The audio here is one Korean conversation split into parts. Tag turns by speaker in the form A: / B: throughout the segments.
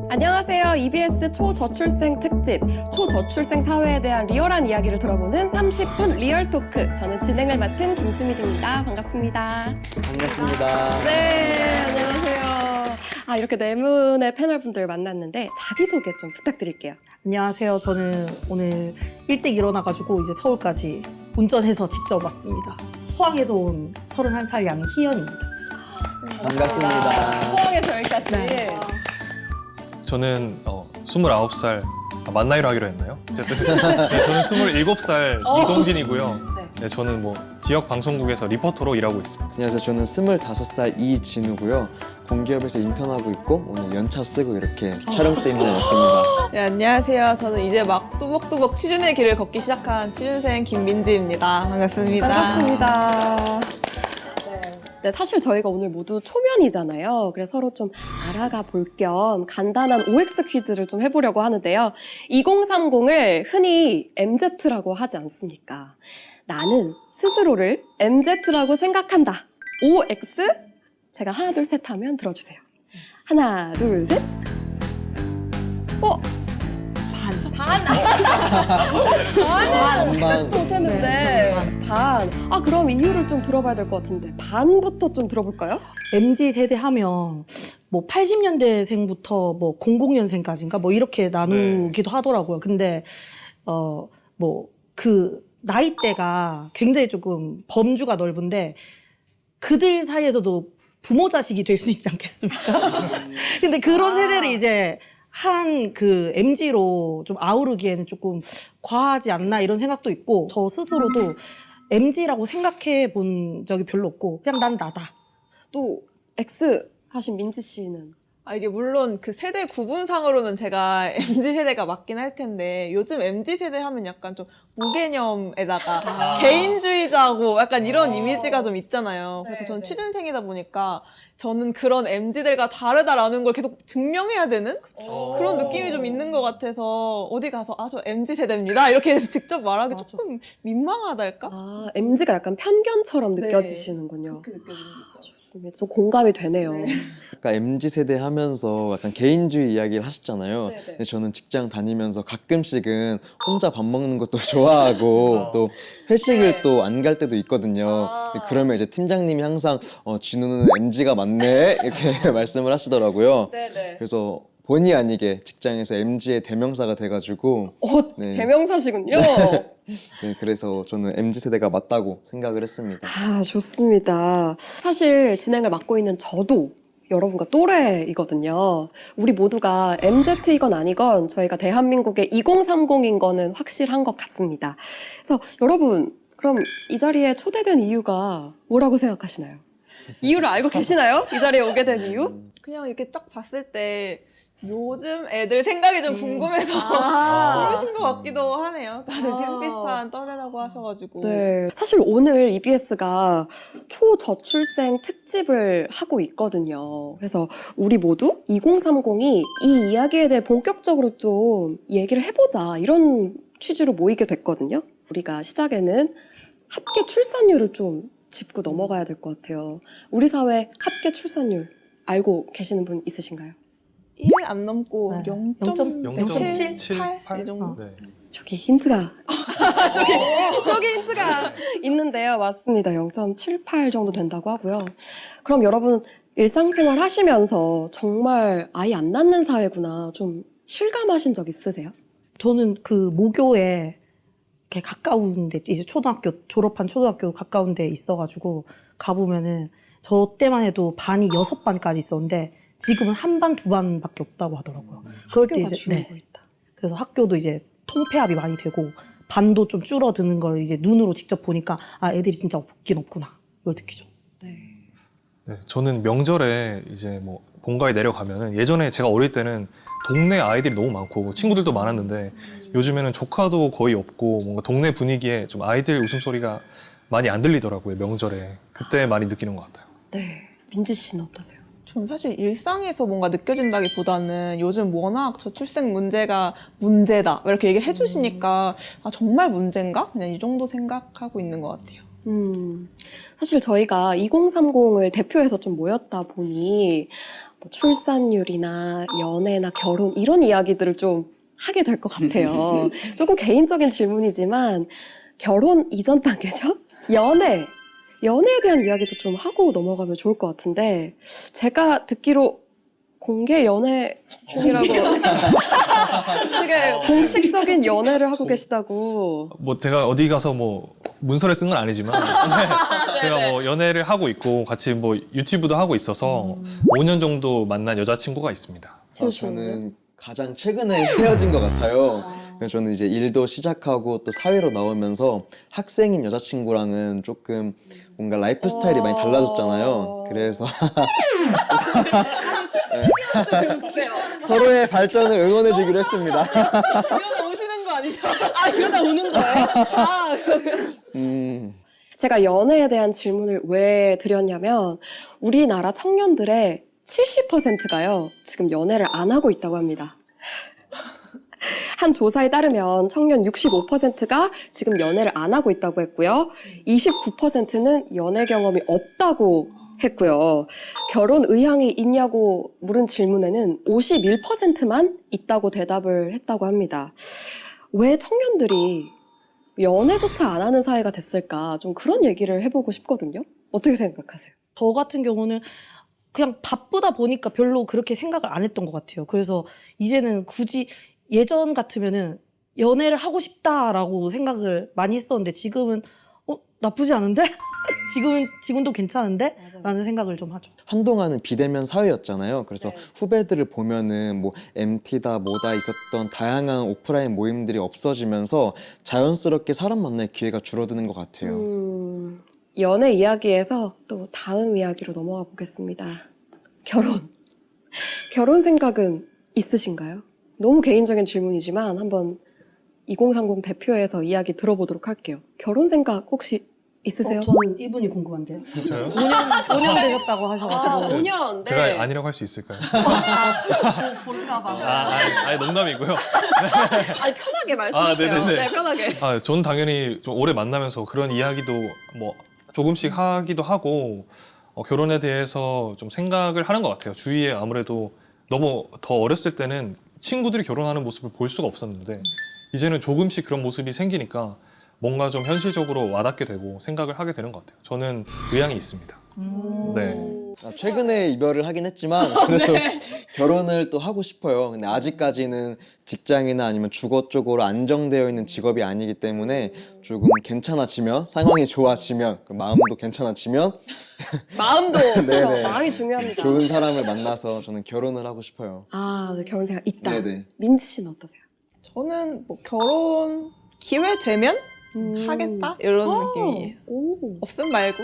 A: 안녕하세요. EBS 초저출생 특집, 초저출생 사회에 대한 리얼한 이야기를 들어보는 30분 리얼 토크. 저는 진행을 맡은 김수미입니다. 반갑습니다.
B: 반갑습니다.
A: 네, 안녕하세요. 이렇게 네 분의 패널분들 만났는데 자기소개 좀 부탁드릴게요.
C: 안녕하세요. 저는 오늘 일찍 일어나가지고 이제 서울까지 운전해서 직접 왔습니다. 포항에서 온 31살 양희연입니다.
B: 반갑습니다.
A: 포항에서 여기까지.
C: 네.
D: 저는 29살 만 나이로 하기로 했나요? 어쨌든 네, 저는 27살 이동진이고요. 네, 저는 뭐 지역 방송국에서 리포터로 일하고 있습니다.
B: 안녕하세요. 저는 25살 이진우고요. 공기업에서 인턴하고 있고 오늘 연차 쓰고 이렇게 촬영 때문에 왔습니다.
E: 네, 안녕하세요. 저는 이제 막 뚜벅뚜벅 취준의 길을 걷기 시작한 취준생 김민지입니다. 반갑습니다.
A: 반갑습니다. 네, 사실 저희가 오늘 모두 초면이잖아요. 그래서 서로 좀 알아가 볼 겸 간단한 OX 퀴즈를 좀 해보려고 하는데요. 2030을 흔히 MZ라고 하지 않습니까? 나는 스스로를 MZ라고 생각한다. OX? 제가 하나, 둘, 셋 하면 들어주세요. 하나, 둘, 셋. 반. 반은 그렇지도 못했는데.
C: 네,
A: 반. 그럼 이유를 좀 들어봐야 될 것 같은데. 반부터 좀 들어볼까요?
C: MZ 세대 하면 뭐 80년대생부터 뭐 00년생까지인가 뭐 이렇게 나누기도 하더라고요. 근데 뭐 그 나이대가 굉장히 조금 범주가 넓은데 그들 사이에서도 부모 자식이 될 수 있지 않겠습니까? 근데 그런 세대를 이제 한 그 MZ로 좀 아우르기에는 조금 과하지 않나 이런 생각도 있고, 저 스스로도 MZ라고 생각해 본 적이 별로 없고 그냥 난 나다.
A: 또 X 하신 민지 씨는?
E: 이게 물론 그 세대 구분상으로는 제가 MZ세대가 맞긴 할 텐데 요즘 MZ세대 하면 약간 좀 무개념에다가 개인주의자고 약간 이런 이미지가 좀 있잖아요. 그래서 저는 취준생이다 보니까 저는 그런 MZ들과 다르다라는 걸 계속 증명해야 되는 그런 느낌이 좀 있는 것 같아서 어디 가서 저 MZ세대입니다 이렇게 직접 말하기 조금 민망하달까?
A: MZ가 약간 편견처럼
E: 네.
A: 느껴지시는군요.
E: 그렇게 느껴집니다.
A: 좋습니다. 좀 공감이 되네요.
B: 아까 MZ 세대 하면서 약간 개인주의 이야기를 하셨잖아요.
A: 네네.
B: 근데 저는 직장 다니면서 가끔씩은 혼자 밥 먹는 것도 좋아하고 또 회식을 또 안 갈 때도 있거든요. 그러면 이제 팀장님이 항상 진우는 MZ가 맞네 이렇게 말씀을 하시더라고요.
A: 네네.
B: 그래서 본의 아니게 직장에서 MZ의 대명사가 돼가지고 네.
A: 대명사시군요.
B: 네, 그래서 저는 MZ 세대가 맞다고 생각을 했습니다.
A: 좋습니다. 사실 진행을 맡고 있는 저도 여러분과 또래이거든요. 우리 모두가 MZ이건 아니건 저희가 대한민국의 2030인 거는 확실한 것 같습니다. 그래서 여러분, 그럼 이 자리에 초대된 이유가 뭐라고 생각하시나요? 이유를 알고 계시나요? 이 자리에 오게 된 이유?
E: 그냥 이렇게 딱 봤을 때 요즘 애들 생각이 좀 궁금해서 부르신 것 같기도 하네요. 다들 비슷비슷한 또래라고 하셔가지고.
A: 네. 사실 오늘 EBS가 초저출생 특집을 하고 있거든요. 그래서 우리 모두 2030이 이 이야기에 대해 본격적으로 좀 얘기를 해보자 이런 취지로 모이게 됐거든요. 우리가 시작에는 합계 출산율을 좀 짚고 넘어가야 될 것 같아요. 우리 사회 합계 출산율 알고 계시는 분 있으신가요?
E: 1 안 넘고
C: 네.
E: 0.78 이 정도.
D: 네.
A: 저기 힌트가 저기 힌트가 있는데요. 맞습니다. 0.78 정도 된다고 하고요. 그럼 여러분 일상생활 하시면서 정말 아이 안 낳는 사회구나 좀 실감하신 적 있으세요?
C: 저는 그 모교에 이렇게 가까운 데, 이제 초등학교, 졸업한 초등학교 가까운 데 있어가지고 가보면은 저 때만 해도 반이 6반까지 있었는데 지금은 한 반, 두 반밖에 없다고 하더라고요. 그럴 때
A: 학교가
C: 이제,
A: 줄고 있다.
C: 그래서 학교도 이제 통폐합이 많이 되고 반도 좀 줄어드는 걸 이제 눈으로 직접 보니까 애들이 진짜 없긴 없구나. 이걸 느끼죠.
D: 네, 저는 명절에 이제 뭐 본가에 내려가면은 예전에 제가 어릴 때는 동네 아이들이 너무 많고 친구들도 많았는데 요즘에는 조카도 거의 없고 뭔가 동네 분위기에 좀 아이들 웃음소리가 많이 안 들리더라고요, 명절에. 그때 많이 느끼는 것 같아요.
A: 네. 민지 씨는 어떠세요?
E: 저는 사실 일상에서 뭔가 느껴진다기보다는 요즘 워낙 저출생 문제가 문제다 이렇게 얘기를 해주시니까 정말 문제인가? 그냥 이 정도 생각하고 있는 것 같아요.
A: 사실 저희가 2030을 대표해서 좀 모였다 보니 뭐 출산율이나 연애나 결혼 이런 이야기들을 좀 하게 될 것 같아요. 조금 개인적인 질문이지만 결혼 이전 단계죠? 연애에 대한 이야기도 좀 하고 넘어가면 좋을 것 같은데 제가 듣기로 공개 연애 중이라고 되게 공식적인 연애를 하고 계시다고.
D: 뭐 제가 어디 가서 뭐 문서를 쓴 건 아니지만 제가 뭐 연애를 하고 있고 같이 뭐 유튜브도 하고 있어서 5년 정도 만난 여자친구가 있습니다.
B: 저는 가장 최근에 헤어진 것 같아요. 그래서 저는 이제 일도 시작하고 또 사회로 나오면서 학생인 여자친구랑은 조금 뭔가 라이프 스타일이 많이 달라졌잖아요. 그래서 서로의 발전을 응원해 주기로 했습니다.
E: 이러다 오시는 거 아니죠?
A: 아, 그러다 우는 거예요? 제가 연애에 대한 질문을 왜 드렸냐면 우리나라 청년들의 70%가요, 지금 연애를 안 하고 있다고 합니다. 한 조사에 따르면 청년 65%가 지금 연애를 안 하고 있다고 했고요. 29%는 연애 경험이 없다고 했고요. 결혼 의향이 있냐고 물은 질문에는 51%만 있다고 대답을 했다고 합니다. 왜 청년들이 연애조차 안 하는 사회가 됐을까? 좀 그런 얘기를 해보고 싶거든요. 어떻게 생각하세요?
C: 저 같은 경우는 그냥 바쁘다 보니까 별로 그렇게 생각을 안 했던 것 같아요. 그래서 이제는 굳이 예전 같으면은 연애를 하고 싶다라고 생각을 많이 했었는데 지금은 나쁘지 않은데? 지금도 괜찮은데? 라는 생각을 좀 하죠.
B: 한동안은 비대면 사회였잖아요. 그래서 후배들을 보면은 뭐 MT다 뭐다 있었던 다양한 오프라인 모임들이 없어지면서 자연스럽게 사람 만날 기회가 줄어드는 것 같아요.
A: 연애 이야기에서 또 다음 이야기로 넘어가 보겠습니다. 결혼 생각은 있으신가요? 너무 개인적인 질문이지만 한번 2030 대표에서 이야기 들어보도록 할게요. 결혼 생각 혹시 있으세요?
C: 저는 이분이 궁금한데요.
D: 저요?
C: 5년 되셨다고 하셔가지고.
A: 5년. 네.
D: 제가 아니라고 할 수 있을까요?
A: 볼까봐.
D: 아니 농담이고요.
A: 아니, 편하게 말씀하세요.
D: 네네네.
A: 네, 편하게.
D: 전 당연히 좀 오래 만나면서 그런 이야기도 뭐 조금씩 하기도 하고 결혼에 대해서 좀 생각을 하는 것 같아요. 주위에 아무래도 너무 더 어렸을 때는 친구들이 결혼하는 모습을 볼 수가 없었는데 이제는 조금씩 그런 모습이 생기니까 뭔가 좀 현실적으로 와닿게 되고 생각을 하게 되는 것 같아요. 저는 의향이 있습니다. 네.
B: 최근에 이별을 하긴 했지만 그래도 결혼을 또 하고 싶어요. 근데 아직까지는 직장이나 아니면 주거 쪽으로 안정되어 있는 직업이 아니기 때문에 조금 괜찮아지면, 상황이 좋아지면, 마음도 괜찮아지면
A: 마음도
B: 네네.
A: 그렇죠. 마음이 중요합니다.
B: 좋은 사람을 만나서 저는 결혼을 하고 싶어요.
A: 아, 네, 결혼 생각 있다.
B: 네네.
A: 민지 씨는 어떠세요?
E: 저는 뭐 결혼 기회 되면 하겠다 이런 느낌이에요.
A: 오.
E: 없음 말고.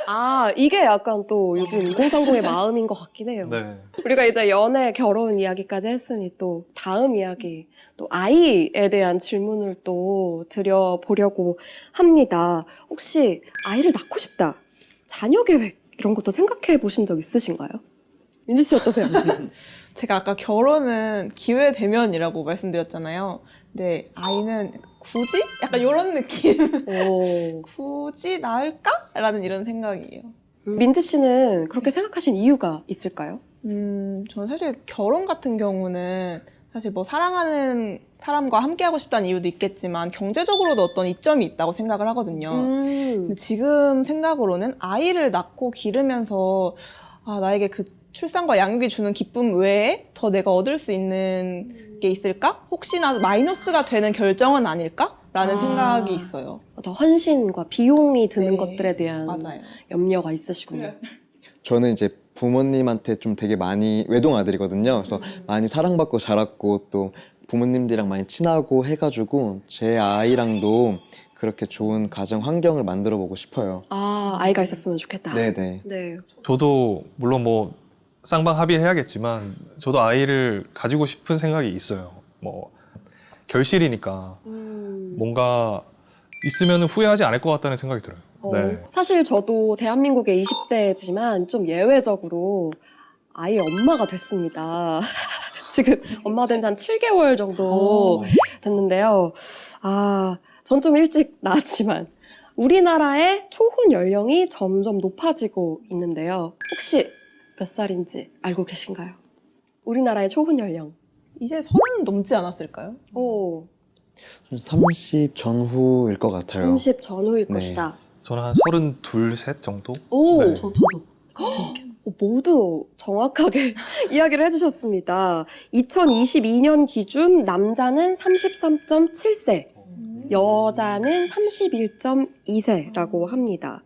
A: 아, 이게 약간 또 요즘 2030의 마음인 것 같긴 해요.
D: 네.
A: 우리가 이제 연애, 결혼 이야기까지 했으니 또 다음 이야기, 또 아이에 대한 질문을 또 드려보려고 합니다. 혹시 아이를 낳고 싶다, 자녀 계획 이런 것도 생각해 보신 적 있으신가요? 민지 씨 어떠세요?
E: 제가 아까 결혼은 기회 되면이라고 말씀드렸잖아요. 근데 아이는 굳이? 약간 이런 느낌.
A: 오.
E: 굳이 낳을까? 라는 이런 생각이에요.
A: 민지 씨는 그렇게 생각하신 이유가 있을까요?
E: 저는 사실 결혼 같은 경우는 사실 뭐 사랑하는 사람과 함께하고 싶다는 이유도 있겠지만 경제적으로도 어떤 이점이 있다고 생각을 하거든요. 근데 지금 생각으로는 아이를 낳고 기르면서 나에게 그 출산과 양육이 주는 기쁨 외에 더 내가 얻을 수 있는 게 있을까? 혹시나 마이너스가 되는 결정은 아닐까? 라는 생각이 있어요.
A: 더 헌신과 비용이 드는
E: 네,
A: 것들에 대한
E: 맞아요.
A: 염려가 있으시군요.
B: 저는 이제 부모님한테 좀 되게 많이 외동 아들이거든요. 그래서 많이 사랑받고 자랐고 또 부모님들이랑 많이 친하고 해가지고 제 아이랑도 그렇게 좋은 가정 환경을 만들어 보고 싶어요.
A: 아, 아이가 있었으면 좋겠다.
B: 네네.
A: 네.
D: 저도 물론 뭐 쌍방 합의해야겠지만 저도 아이를 가지고 싶은 생각이 있어요. 뭐 결실이니까 뭔가 있으면 후회하지 않을 것 같다는 생각이 들어요. 네.
A: 사실 저도 대한민국의 20대지만 좀 예외적으로 아이 엄마가 됐습니다. 지금 엄마 된 지 한 7개월 정도 됐는데요. 전 좀 일찍 낳았지만 우리나라의 초혼 연령이 점점 높아지고 있는데요. 혹시 몇 살인지 알고 계신가요? 우리나라의 초혼 연령.
E: 이제 30은 넘지 않았을까요?
A: 오,
B: 30 전후일 것 같아요.
A: 30 전후일
B: 네.
A: 것이다.
D: 저는 한 32, 셋 정도?
A: 오,
D: 네.
C: 저도
A: 모두 정확하게 이야기를 해주셨습니다. 2022년 기준 남자는 33.7세, 여자는 31.2세라고 합니다.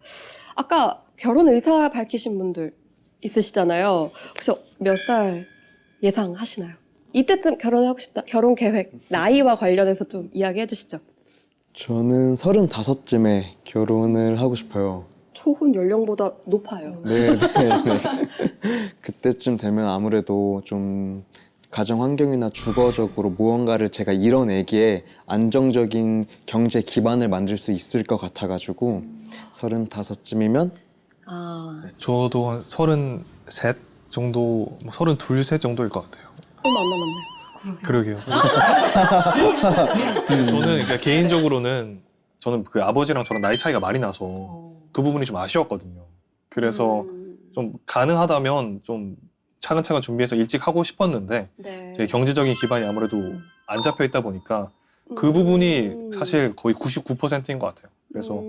A: 아까 결혼 의사 밝히신 분들 있으시잖아요. 혹시 몇 살 예상하시나요? 이때쯤 결혼하고 싶다. 결혼 계획, 나이와 관련해서 좀 이야기해 주시죠.
B: 저는 35쯤에 결혼을 하고 싶어요.
A: 초혼 연령보다 높아요.
B: 네. 그때쯤 되면 아무래도 좀 가정 환경이나 주거적으로 무언가를 제가 이뤄내기에 안정적인 경제 기반을 만들 수 있을 것 같아가지고 35쯤이면
A: 아,
D: 저도 한 33 정도, 뭐 32, 셋 정도일 것 같아요.
A: 얼마 안 남았네요.
D: 그러게요. 저는 그러니까 개인적으로는 저는 그 아버지랑 저랑 나이 차이가 많이 나서 그 부분이 좀 아쉬웠거든요. 그래서 좀 가능하다면 좀 차근차근 준비해서 일찍 하고 싶었는데
A: 네.
D: 제 경제적인 기반이 아무래도 안 잡혀 있다 보니까 그 부분이 사실 거의 99%인 것 같아요. 그래서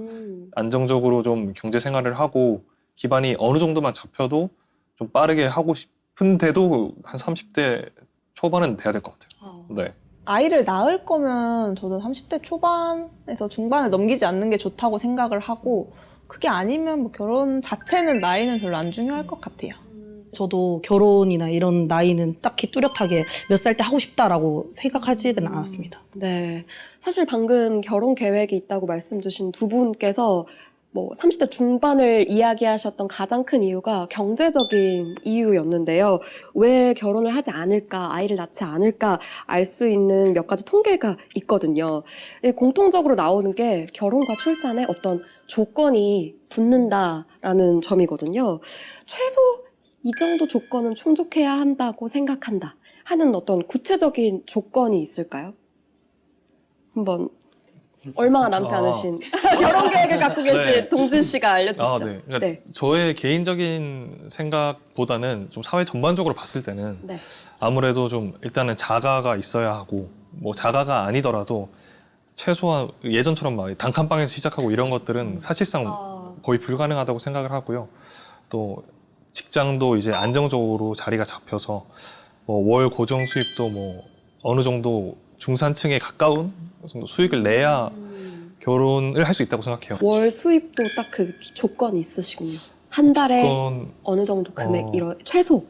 D: 안정적으로 좀 경제 생활을 하고 기반이 어느 정도만 잡혀도 좀 빠르게 하고 싶은데도 한 30대 초반은 돼야 될 것 같아요. 네.
E: 아이를 낳을 거면 저도 30대 초반에서 중반을 넘기지 않는 게 좋다고 생각을 하고 그게 아니면 뭐 결혼 자체는 나이는 별로 안 중요할 것 같아요.
C: 저도 결혼이나 이런 나이는 딱히 뚜렷하게 몇 살 때 하고 싶다라고 생각하지는 않았습니다.
A: 네. 사실 방금 결혼 계획이 있다고 말씀 주신 두 분께서 뭐 30대 중반을 이야기하셨던 가장 큰 이유가 경제적인 이유였는데요. 왜 결혼을 하지 않을까, 아이를 낳지 않을까 알 수 있는 몇 가지 통계가 있거든요. 공통적으로 나오는 게 결혼과 출산에 어떤 조건이 붙는다라는 점이거든요. 최소 이 정도 조건은 충족해야 한다고 생각한다 하는 어떤 구체적인 조건이 있을까요? 한번 얼마 남지 않으신 결혼 계획을 갖고 계신
D: 네.
A: 동진 씨가 알려주시죠.
D: 네. 그러니까
A: 네.
D: 저의 개인적인 생각보다는 좀 사회 전반적으로 봤을 때는
A: 네.
D: 아무래도 좀 일단은 자가가 있어야 하고 뭐 자가가 아니더라도 최소한 예전처럼 막 단칸방에서 시작하고 이런 것들은 사실상 거의 불가능하다고 생각을 하고요. 또 직장도 이제 안정적으로 자리가 잡혀서 뭐 월 고정 수입도 뭐 어느 정도 중산층에 가까운 정도 수익을 내야 결혼을 할 수 있다고 생각해요.
A: 월 수입도 딱 그 조건이 있으시군요. 한 달에
D: 조건,
A: 어느 정도 금액
D: 어.
A: 이런 최소.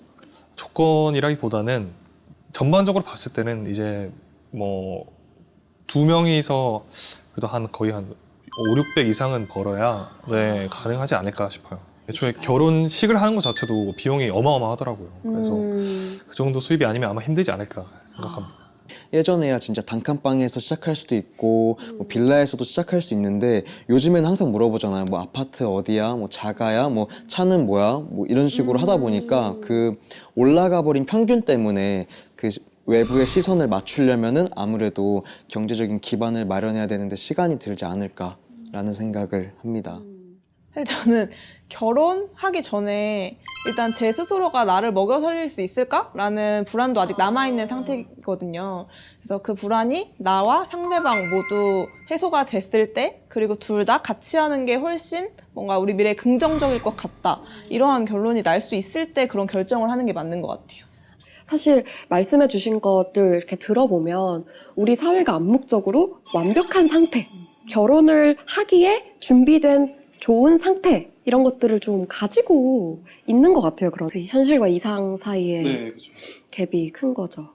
D: 조건이라기보다는 전반적으로 봤을 때는 이제 뭐 두 명이서 그래도 한 거의 한 5, 600 이상은 벌어야 네, 가능하지 않을까 싶어요. 애초에 결혼식을 하는 것 자체도 비용이 어마어마하더라고요. 그래서 그 정도 수입이 아니면 아마 힘들지 않을까 생각합니다.
B: 예전에야 진짜 단칸방에서 시작할 수도 있고 뭐 빌라에서도 시작할 수 있는데 요즘에는 항상 물어보잖아요. 뭐 아파트 어디야? 뭐 자가야? 뭐 차는 뭐야? 뭐 이런 식으로 하다 보니까 그 올라가 버린 평균 때문에 그 외부의 시선을 맞추려면은 아무래도 경제적인 기반을 마련해야 되는데 시간이 들지 않을까라는 생각을 합니다.
E: 사실 저는 결혼하기 전에 일단 제 스스로가 나를 먹여 살릴 수 있을까라는 불안도 아직 남아있는 상태거든요. 그래서 그 불안이 나와 상대방 모두 해소가 됐을 때 그리고 둘 다 같이 하는 게 훨씬 뭔가 우리 미래에 긍정적일 것 같다. 이러한 결론이 날 수 있을 때 그런 결정을 하는 게 맞는 것 같아요.
A: 사실 말씀해 주신 것들 이렇게 들어보면 우리 사회가 암묵적으로 완벽한 상태, 결혼을 하기에 준비된 좋은 상태 이런 것들을 좀 가지고 있는 것 같아요. 그런 그 현실과 이상 사이에 갭이 큰 거죠.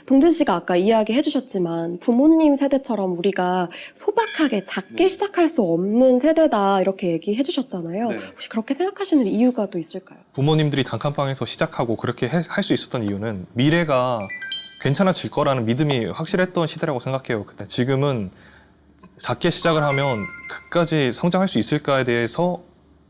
A: 동진 씨가 아까 이야기해 주셨지만 부모님 세대처럼 우리가 소박하게 작게 시작할 수 없는 세대다 이렇게 얘기해 주셨잖아요.
D: 네.
A: 혹시 그렇게 생각하시는 이유가 또 있을까요?
D: 부모님들이 단칸방에서 시작하고 그렇게 할 수 있었던 이유는 미래가 괜찮아질 거라는 믿음이 확실했던 시대라고 생각해요. 근데 지금은 작게 시작을 하면 끝까지 성장할 수 있을까에 대해서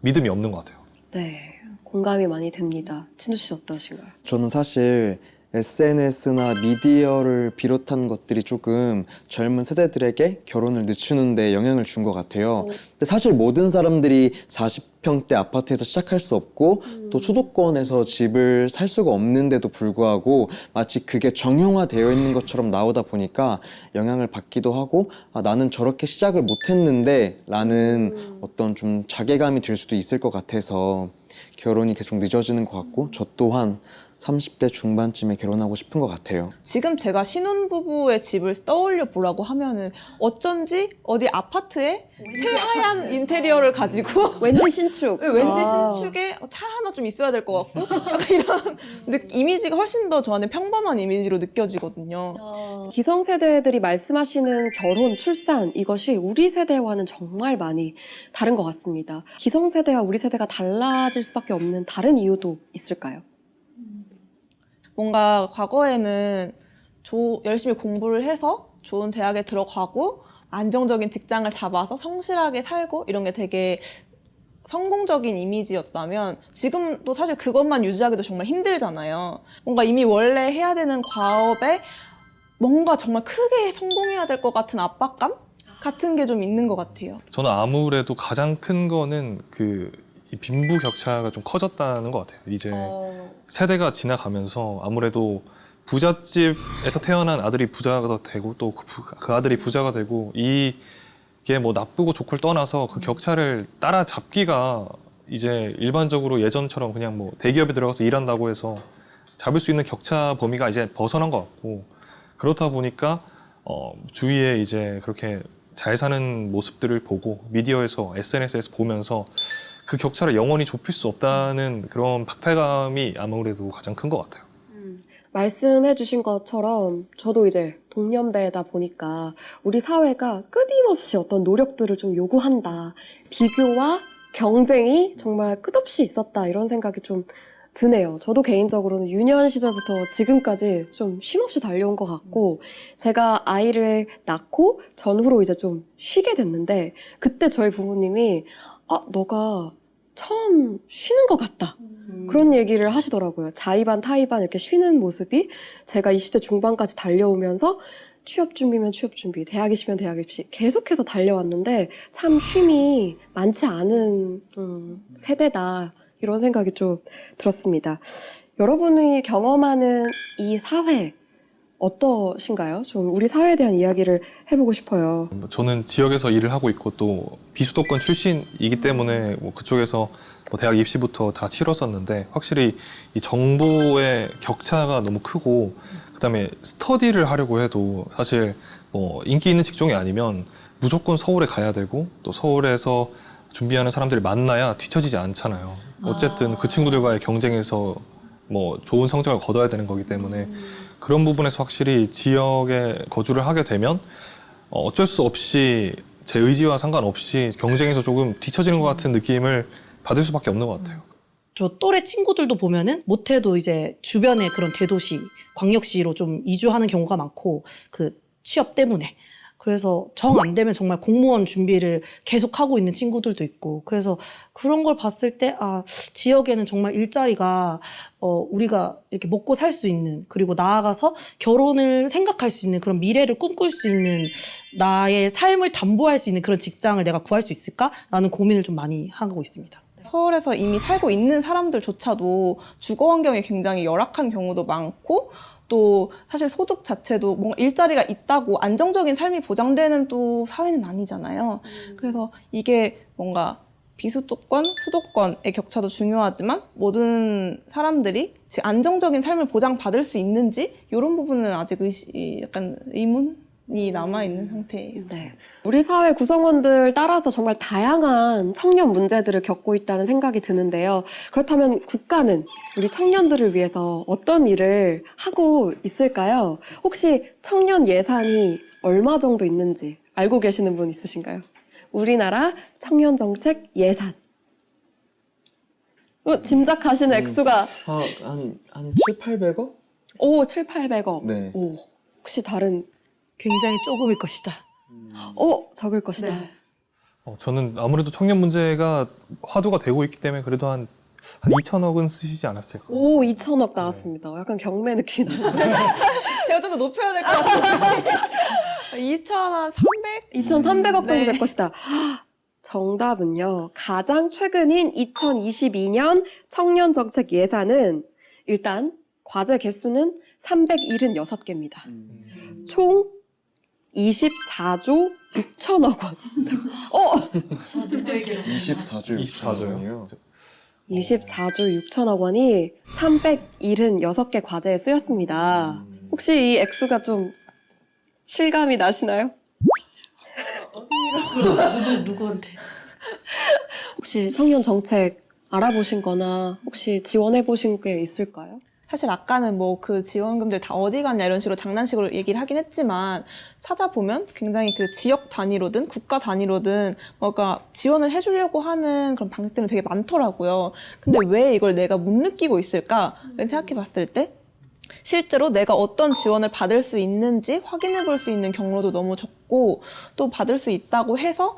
D: 믿음이 없는 것 같아요.
A: 네, 공감이 많이 됩니다. 진우 씨 어떠신가요?
B: 저는 사실 SNS나 미디어를 비롯한 것들이 조금 젊은 세대들에게 결혼을 늦추는 데 영향을 준 것 같아요. 근데 사실 모든 사람들이 40평대 아파트에서 시작할 수 없고 또 수도권에서 집을 살 수가 없는데도 불구하고 마치 그게 정형화되어 있는 것처럼 나오다 보니까 영향을 받기도 하고 아, 나는 저렇게 시작을 못했는데 라는 어떤 좀 자괴감이 들 수도 있을 것 같아서 결혼이 계속 늦어지는 것 같고 저 또한 30대 중반쯤에 결혼하고 싶은 것 같아요.
E: 지금 제가 신혼부부의 집을 떠올려 보라고 하면은 어쩐지 어디 아파트에 새하얀 인테리어를 가지고
A: 왠지 신축.
E: 네, 왠지
A: 아.
E: 신축에 차 하나 좀 있어야 될 것 같고 약간 이런 이미지가 훨씬 더 저한테 평범한 이미지로 느껴지거든요.
A: 기성세대들이 말씀하시는 결혼, 출산 이것이 우리 세대와는 정말 많이 다른 것 같습니다. 기성세대와 우리 세대가 달라질 수밖에 없는 다른 이유도 있을까요?
E: 뭔가 과거에는 열심히 공부를 해서 좋은 대학에 들어가고 안정적인 직장을 잡아서 성실하게 살고 이런 게 되게 성공적인 이미지였다면 지금도 사실 그것만 유지하기도 정말 힘들잖아요. 뭔가 이미 원래 해야 되는 과업에 뭔가 정말 크게 성공해야 될 것 같은 압박감 같은 게 좀 있는 것 같아요.
D: 저는 아무래도 가장 큰 거는 이 빈부 격차가 좀 커졌다는 것 같아요. 이제 세대가 지나가면서 아무래도 부잣집에서 태어난 아들이 부자가 되고 또 그 아들이 부자가 되고 이게 뭐 나쁘고 좋고를 떠나서 그 격차를 따라잡기가 이제 일반적으로 예전처럼 그냥 뭐 대기업에 들어가서 일한다고 해서 잡을 수 있는 격차 범위가 이제 벗어난 것 같고 그렇다 보니까 주위에 이제 그렇게 잘 사는 모습들을 보고 미디어에서 SNS에서 보면서 그 격차를 영원히 좁힐 수 없다는 그런 박탈감이 아무래도 가장 큰 것 같아요.
A: 말씀해주신 것처럼 저도 이제 동년배다 보니까 우리 사회가 끊임없이 어떤 노력들을 좀 요구한다. 비교와 경쟁이 정말 끝없이 있었다. 이런 생각이 좀 드네요. 저도 개인적으로는 유년 시절부터 지금까지 좀 쉼없이 달려온 것 같고 제가 아이를 낳고 전후로 이제 좀 쉬게 됐는데 그때 저희 부모님이 너가 처음 쉬는 것 같다. 그런 얘기를 하시더라고요. 자의반 타의반 이렇게 쉬는 모습이 제가 20대 중반까지 달려오면서 취업 준비면 취업 준비, 대학 입시면 대학 입시 계속해서 달려왔는데 참 쉼이 많지 않은 세대다. 이런 생각이 좀 들었습니다. 여러분이 경험하는 이 사회 어떠신가요? 좀 우리 사회에 대한 이야기를 해보고 싶어요.
D: 저는 지역에서 일을 하고 있고 또 비수도권 출신이기 때문에 뭐 그쪽에서 뭐 대학 입시부터 다 치렀었는데 확실히 이 정보의 격차가 너무 크고 그다음에 스터디를 하려고 해도 사실 뭐 인기 있는 직종이 아니면 무조건 서울에 가야 되고 또 서울에서 준비하는 사람들을 만나야 뒤처지지 않잖아요. 어쨌든 그 친구들과의 경쟁에서 뭐 좋은 성적을 거둬야 되는 거기 때문에 그런 부분에서 확실히 지역에 거주를 하게 되면 어쩔 수 없이 제 의지와 상관없이 경쟁에서 조금 뒤처지는 것 같은 느낌을 받을 수밖에 없는 것 같아요.
C: 저 또래 친구들도 보면은 못해도 이제 주변에 그런 대도시, 광역시로 좀 이주하는 경우가 많고 그 취업 때문에 그래서 정 안 되면 정말 공무원 준비를 계속하고 있는 친구들도 있고 그래서 그런 걸 봤을 때 지역에는 정말 일자리가 우리가 이렇게 먹고 살 수 있는 그리고 나아가서 결혼을 생각할 수 있는 그런 미래를 꿈꿀 수 있는 나의 삶을 담보할 수 있는 그런 직장을 내가 구할 수 있을까라는 고민을 좀 많이 하고 있습니다.
E: 서울에서 이미 살고 있는 사람들조차도 주거 환경이 굉장히 열악한 경우도 많고 또 사실 소득 자체도 뭔가 일자리가 있다고 안정적인 삶이 보장되는 또 사회는 아니잖아요. 그래서 이게 뭔가 비수도권, 수도권의 격차도 중요하지만 모든 사람들이 안정적인 삶을 보장받을 수 있는지 이런 부분은 아직 약간 의문이 남아있는 상태예요.
A: 네. 우리 사회 구성원들 따라서 정말 다양한 청년 문제들을 겪고 있다는 생각이 드는데요. 그렇다면 국가는 우리 청년들을 위해서 어떤 일을 하고 있을까요? 혹시 청년 예산이 얼마 정도 있는지 알고 계시는 분 있으신가요? 우리나라 청년 정책 예산. 짐작하시는 액수가
B: 한 7, 800억?
A: 7, 800억.
B: 네.
A: 혹시 다른
C: 굉장히 조금일 것이다.
A: 적을 것이다.
C: 네.
D: 저는 아무래도 청년 문제가 화두가 되고 있기 때문에 그래도 한 한 2천억은 쓰시지 않았을까.
A: 오, 2천억 나왔습니다. 약간 경매 느낌이 나요.
E: 제가 좀 더 높여야 될 것 같은데. 2,300?
A: 2,300억 정도
E: 네.
A: 될 것이다. 정답은요. 가장 최근인 2022년 청년정책 예산은 일단 과제 개수는 376개입니다. 총 24조 6천억 원.
B: 24조
D: 24조요.
A: 24조 6천억 원이 376개 과제에 쓰였습니다. 혹시 이 액수가 좀 실감이 나시나요?
C: 누구한테?
A: 혹시 청년 정책 알아보신 거나 혹시 지원해 보신 게 있을까요?
E: 사실 아까는 뭐 그 지원금들 다 어디 갔냐 이런 식으로 장난식으로 얘기를 하긴 했지만 찾아보면 굉장히 그 지역 단위로든 국가 단위로든 뭔가 지원을 해주려고 하는 그런 방식들은 되게 많더라고요. 근데 왜 이걸 내가 못 느끼고 있을까를 생각해 봤을 때 실제로 내가 어떤 지원을 받을 수 있는지 확인해 볼 수 있는 경로도 너무 적고 또 받을 수 있다고 해서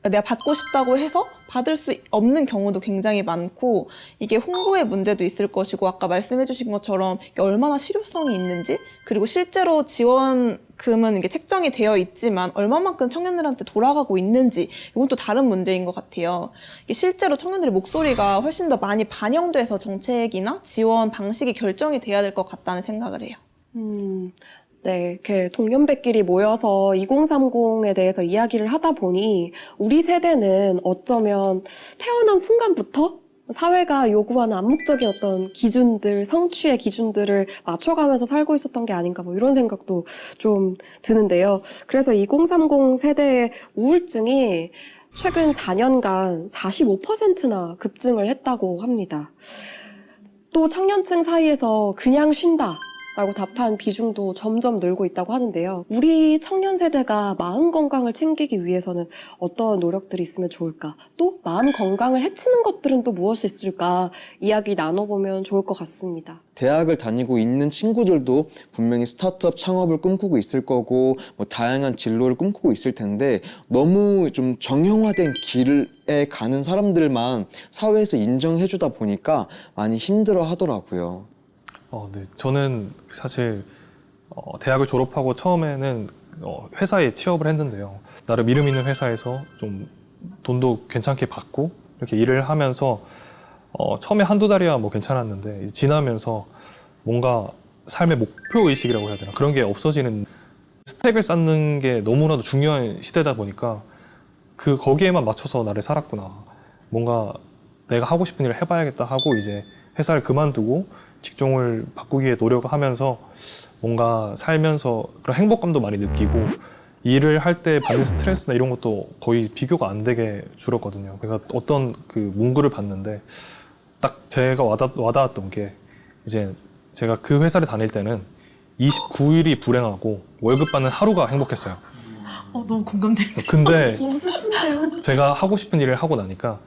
E: 내가 받고 싶다고 해서 받을 수 없는 경우도 굉장히 많고 이게 홍보의 문제도 있을 것이고 아까 말씀해 주신 것처럼 이게 얼마나 실효성이 있는지 그리고 실제로 지원금은 이게 책정이 되어 있지만 얼마만큼 청년들한테 돌아가고 있는지 이건 또 다른 문제인 것 같아요. 이게 실제로 청년들의 목소리가 훨씬 더 많이 반영돼서 정책이나 지원 방식이 결정이 돼야 될 것 같다는 생각을 해요.
A: 네, 이렇게 동년배끼리 모여서 2030에 대해서 이야기를 하다 보니 우리 세대는 어쩌면 태어난 순간부터 사회가 요구하는 암묵적인 어떤 기준들, 성취의 기준들을 맞춰가면서 살고 있었던 게 아닌가 뭐 이런 생각도 좀 드는데요. 그래서 2030 세대의 우울증이 최근 4년간 45%나 급증을 했다고 합니다. 또 청년층 사이에서 그냥 쉰다 라고 답한 비중도 점점 늘고 있다고 하는데요. 우리 청년 세대가 마음 건강을 챙기기 위해서는 어떤 노력들이 있으면 좋을까? 또 마음 건강을 해치는 것들은 또 무엇이 있을까? 이야기 나눠보면 좋을 것 같습니다.
B: 대학을 다니고 있는 친구들도 분명히 스타트업 창업을 꿈꾸고 있을 거고 뭐 다양한 진로를 꿈꾸고 있을 텐데 너무 좀 정형화된 길에 가는 사람들만 사회에서 인정해주다 보니까 많이 힘들어 하더라고요.
D: 네. 저는 사실 대학을 졸업하고 처음에는 회사에 취업을 했는데요. 나름 이름 있는 회사에서 좀 돈도 괜찮게 받고 이렇게 일을 하면서 처음에 한두 달이야 뭐 괜찮았는데 이제 지나면서 뭔가 삶의 목표 의식이라고 해야 되나 그런 게 없어지는 스택을 쌓는 게 너무나도 중요한 시대다 보니까 거기에만 맞춰서 나를 살았구나. 뭔가 내가 하고 싶은 일을 해봐야겠다 하고 이제 회사를 그만두고 직종을 바꾸기에 노력하면서 뭔가 살면서 그런 행복감도 많이 느끼고 일을 할 때 받는 스트레스나 이런 것도 거의 비교가 안 되게 줄었거든요. 그러니까 어떤 그 문구를 봤는데 딱 제가 와닿았던 게 이제 제가 그 회사를 다닐 때는 29일이 불행하고 월급 받는 하루가 행복했어요.
C: 너무 공감돼.
D: 근데 제가 하고 싶은 일을 하고 나니까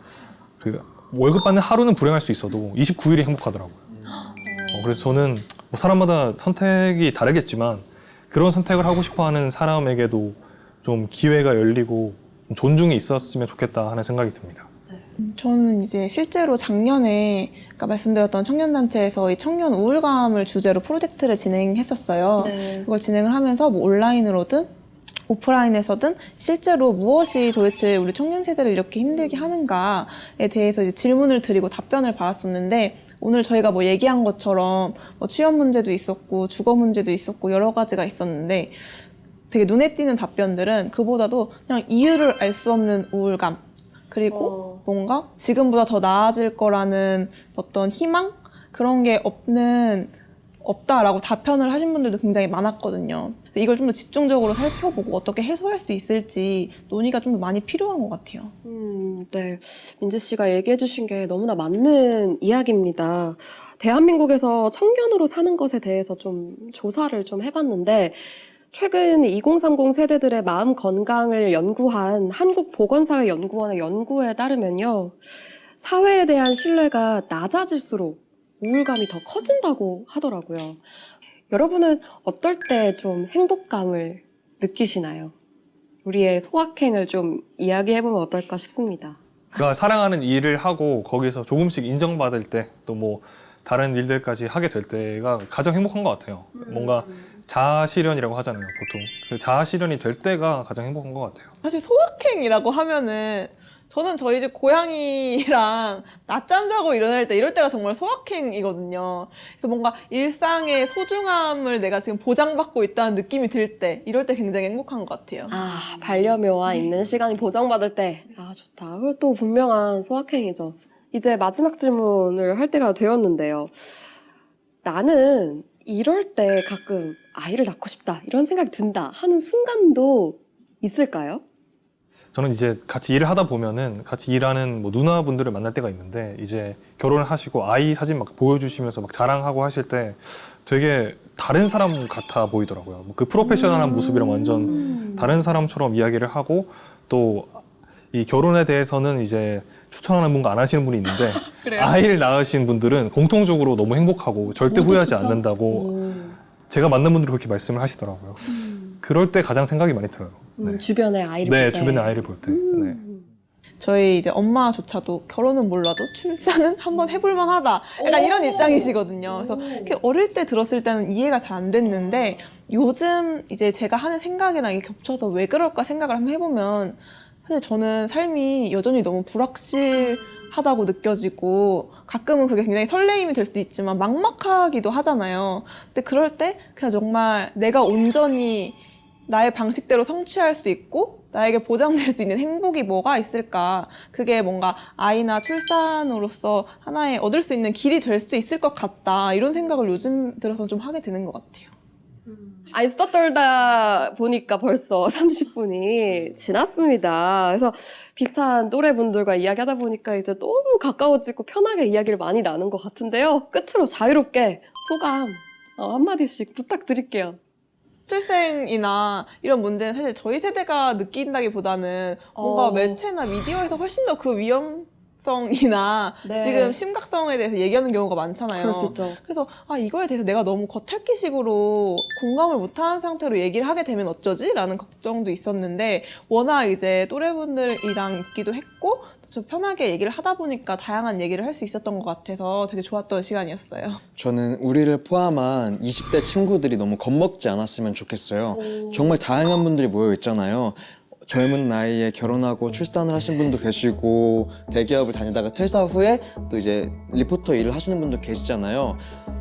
D: 그 월급 받는 하루는 불행할 수 있어도 29일이 행복하더라고요. 그래서 저는 뭐 사람마다 선택이 다르겠지만 그런 선택을 하고 싶어하는 사람에게도 좀 기회가 열리고 좀 존중이 있었으면 좋겠다 하는 생각이 듭니다.
E: 저는 이제 실제로 작년에 아까 말씀드렸던 청년단체에서 이 청년 우울감을 주제로 프로젝트를 진행했었어요.
A: 네.
E: 그걸 진행을 하면서 뭐 온라인으로든 오프라인에서든 실제로 무엇이 도대체 우리 청년 세대를 이렇게 힘들게 하는가에 대해서 이제 질문을 드리고 답변을 받았었는데 오늘 저희가 뭐 얘기한 것처럼 뭐 취업 문제도 있었고 주거 문제도 있었고 여러 가지가 있었는데 되게 눈에 띄는 답변들은 그보다도 그냥 이유를 알 수 없는 우울감 그리고 뭔가 지금보다 더 나아질 거라는 어떤 희망? 그런 게 없다라고 답변을 하신 분들도 굉장히 많았거든요. 이걸 좀 더 집중적으로 살펴보고 어떻게 해소할 수 있을지 논의가 좀 더 많이 필요한 것 같아요.
A: 네. 민재 씨가 얘기해 주신 게 너무나 맞는 이야기입니다. 대한민국에서 청년으로 사는 것에 대해서 좀 조사를 좀 해봤는데 최근 2030 세대들의 마음 건강을 연구한 한국보건사회연구원의 연구에 따르면요. 사회에 대한 신뢰가 낮아질수록 우울감이 더 커진다고 하더라고요. 여러분은 어떨 때 좀 행복감을 느끼시나요? 우리의 소확행을 좀 이야기해보면 어떨까 싶습니다.
D: 제가 사랑하는 일을 하고 거기서 조금씩 인정받을 때 또 뭐 다른 일들까지 하게 될 때가 가장 행복한 것 같아요. 뭔가 자아실현이라고 하잖아요, 보통. 그 자아실현이 될 때가 가장 행복한 것 같아요.
E: 사실 소확행이라고 하면은 저는 저희 집 고양이랑 낮잠 자고 일어날 때 이럴 때가 정말 소확행이거든요. 그래서 뭔가 일상의 소중함을 내가 지금 보장받고 있다는 느낌이 들 때 이럴 때 굉장히 행복한 것 같아요.
A: 아, 반려묘와 있는 시간이 보장받을 때. 아, 좋다. 그것도 분명한 소확행이죠. 이제 마지막 질문을 할 때가 되었는데요. 나는 이럴 때 가끔 아이를 낳고 싶다, 이런 생각이 든다 하는 순간도 있을까요?
D: 저는 이제 같이 일을 하다 보면은 같이 일하는 뭐 누나분들을 만날 때가 있는데 이제 결혼을 하시고 아이 사진 막 보여주시면서 막 자랑하고 하실 때 되게 다른 사람 같아 보이더라고요. 그 프로페셔널한 모습이랑 완전 다른 사람처럼 이야기를 하고 또 이 결혼에 대해서는 이제 추천하는 분과 안 하시는 분이 있는데 아이를 낳으신 분들은 공통적으로 너무 행복하고 절대 후회하지 않는다고 제가 만난 분들이 그렇게 말씀을 하시더라고요. 그럴 때 가장 생각이 많이 들어요. 네.
A: 주변에 아이를
D: 네,
A: 볼 때.
D: 주변에 아이를 볼 때. 네.
E: 저희 이제 엄마조차도 결혼은 몰라도 출산은 한번 해볼만 하다. 약간 이런 입장이시거든요. 그래서 이렇게 어릴 때 들었을 때는 이해가 잘 안 됐는데 요즘 이제 제가 하는 생각이랑 이게 겹쳐서 왜 그럴까 생각을 한번 해보면 사실 저는 삶이 여전히 너무 불확실하다고 느껴지고 가끔은 그게 굉장히 설레임이 될 수도 있지만 막막하기도 하잖아요. 근데 그럴 때 그냥 정말 내가 온전히 나의 방식대로 성취할 수 있고 나에게 보장될 수 있는 행복이 뭐가 있을까? 그게 뭔가 아이나 출산으로서 하나의 얻을 수 있는 길이 될 수 있을 것 같다. 이런 생각을 요즘 들어서 좀 하게 되는 것 같아요.
A: 아니, 수다 떨다 보니까 벌써 30분이 지났습니다. 그래서 비슷한 또래분들과 이야기하다 보니까 이제 너무 가까워지고 편하게 이야기를 많이 나눈 것 같은데요. 끝으로 자유롭게 소감 한마디씩 부탁드릴게요.
E: 출생이나 이런 문제는 사실 저희 세대가 느낀다기보다는 뭔가 매체나 미디어에서 훨씬 더 그 위험성이나
A: 네.
E: 지금 심각성에 대해서 얘기하는 경우가 많잖아요.
A: 그럴 수 있죠.
E: 그래서 이거에 대해서 내가 너무 겉핥기식으로 공감을 못하는 상태로 얘기를 하게 되면 어쩌지? 라는 걱정도 있었는데 워낙 이제 또래분들이랑 있기도 했고 좀 편하게 얘기를 하다 보니까 다양한 얘기를 할 수 있었던 것 같아서 되게 좋았던 시간이었어요.
B: 저는 우리를 포함한 20대 친구들이 너무 겁먹지 않았으면 좋겠어요. 정말 다양한 분들이 모여 있잖아요. 젊은 나이에 결혼하고 출산을 하신 분도 계시고 대기업을 다니다가 퇴사 후에 또 이제 리포터 일을 하시는 분도 계시잖아요.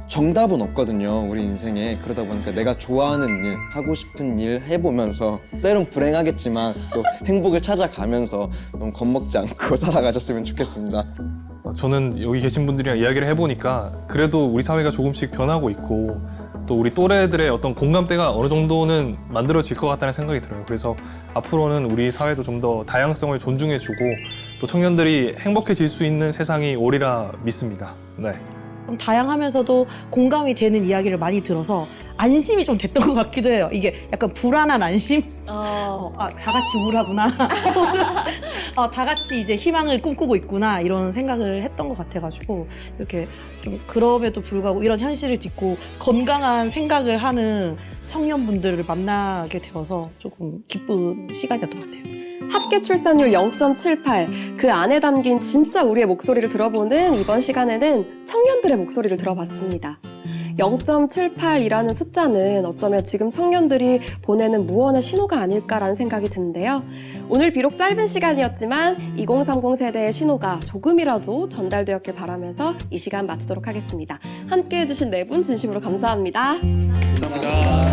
B: 정답은 없거든요, 우리 인생에. 그러다 보니까 내가 좋아하는 일, 하고 싶은 일 해보면서 때론 불행하겠지만 또 행복을 찾아가면서 너무 겁먹지 않고 살아가셨으면 좋겠습니다.
D: 저는 여기 계신 분들이랑 이야기를 해보니까 그래도 우리 사회가 조금씩 변하고 있고 또 우리 또래들의 어떤 공감대가 어느 정도는 만들어질 것 같다는 생각이 들어요. 그래서 앞으로는 우리 사회도 좀 더 다양성을 존중해주고 또 청년들이 행복해질 수 있는 세상이 오리라 믿습니다. 네.
C: 좀 다양하면서도 공감이 되는 이야기를 많이 들어서 안심이 좀 됐던 것 같기도 해요. 이게 약간 불안한 안심? 다 같이 우울하구나. 다 같이 이제 희망을 꿈꾸고 있구나. 이런 생각을 했던 것 같아가지고 이렇게 좀 그럼에도 불구하고 이런 현실을 딛고 건강한 생각을 하는 청년분들을 만나게 되어서 조금 기쁜 시간이었던 것 같아요.
A: 합계 출산율 0.78, 그 안에 담긴 진짜 우리의 목소리를 들어보는 이번 시간에는 청년들의 목소리를 들어봤습니다. 0.78이라는 숫자는 어쩌면 지금 청년들이 보내는 무언의 신호가 아닐까라는 생각이 드는데요. 오늘 비록 짧은 시간이었지만 2030 세대의 신호가 조금이라도 전달되었길 바라면서 이 시간 마치도록 하겠습니다. 함께해 주신 네 분 진심으로 감사합니다.
D: 감사합니다.